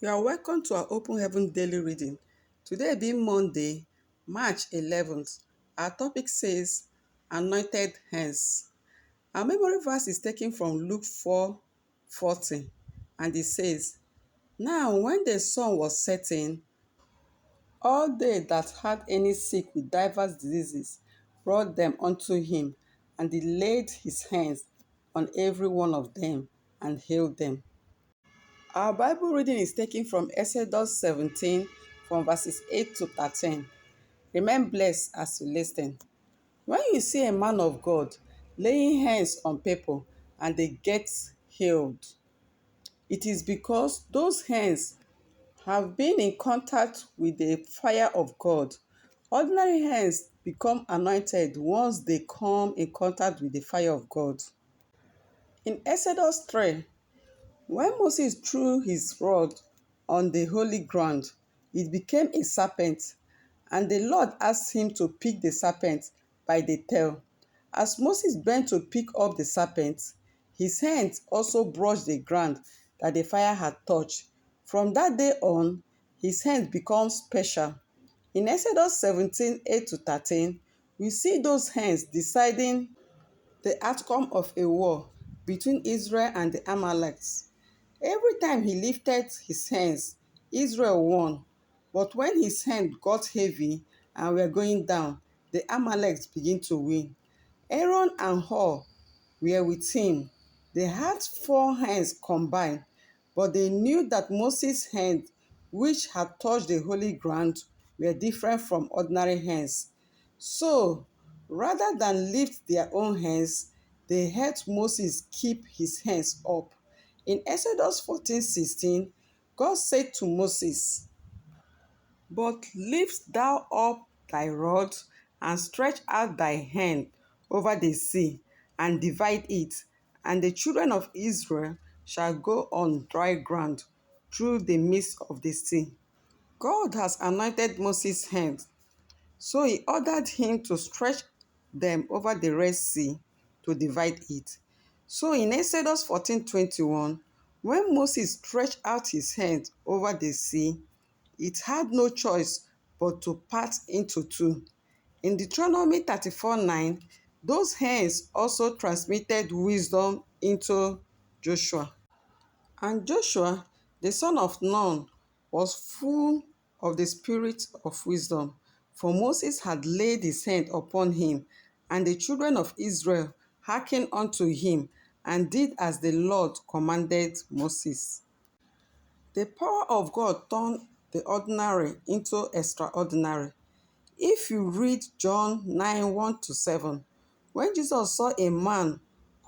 You are welcome to our Open Heaven Daily Reading. Today being Monday, March 11th, our topic says, Anointed Hands. Our memory verse is taken from Luke 4:40, and it says, Now when the sun was setting, all they that had any sick with divers diseases brought them unto him, and he laid his hands on every one of them and healed them. Our Bible reading is taken from Exodus 17, from verses 8 to 13. Remain blessed as you listen. When you see a man of God laying hands on people and they get healed, it is because those hands have been in contact with the fire of God. Ordinary hands become anointed once they come in contact with the fire of God. In Exodus 3, when Moses threw his rod on the holy ground, it became a serpent, and the Lord asked him to pick the serpent by the tail. As Moses bent to pick up the serpent, his hands also brushed the ground that the fire had touched. From that day on, his hands become special. In Exodus 17, 8 to 13, we see those hands deciding the outcome of a war between Israel and the Amalekites. Every time he lifted his hands, Israel won. But when his hand got heavy and were going down, the Amalekites began to win. Aaron and Hur were with him. They had 4 hands combined, but they knew that Moses' hands, which had touched the holy ground, were different from ordinary hands. So, rather than lift their own hands, they helped Moses keep his hands up. In Exodus 14:16, God said to Moses, But lift thou up thy rod, and stretch out thy hand over the sea, and divide it, and the children of Israel shall go on dry ground through the midst of the sea. God has anointed Moses' hand, so he ordered him to stretch them over the Red Sea to divide it. So in Exodus 14:21, when Moses stretched out his hand over the sea, it had no choice but to part into two. In Deuteronomy 34:9, those hands also transmitted wisdom into Joshua. And Joshua, the son of Nun, was full of the spirit of wisdom, for Moses had laid his hand upon him, and the children of Israel hearkened unto him, and did as the Lord commanded Moses. The power of God turned the ordinary into extraordinary. If you read John 9:1-7, when Jesus saw a man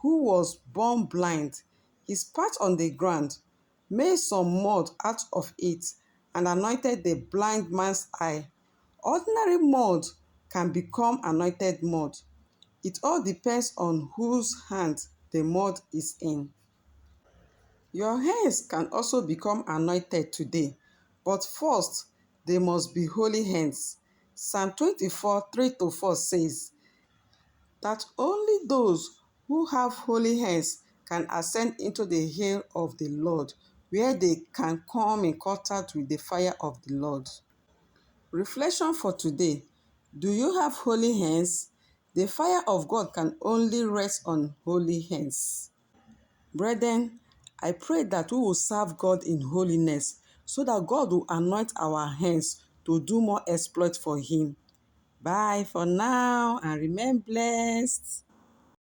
who was born blind, he spat on the ground, made some mud out of it, and anointed the blind man's eye. Ordinary mud can become anointed mud. It all depends on whose hand the mud is in. Your hands can also become anointed today, but first, they must be holy hands. Psalm 24:3-4 says that only those who have holy hands can ascend into the hill of the Lord, where they can come in contact with the fire of the Lord. Reflection for today. Do you have holy hands? The fire of God can only rest on holy hands. Brethren, I pray that we will serve God in holiness so that God will anoint our hands to do more exploits for Him. Bye for now and remain blessed.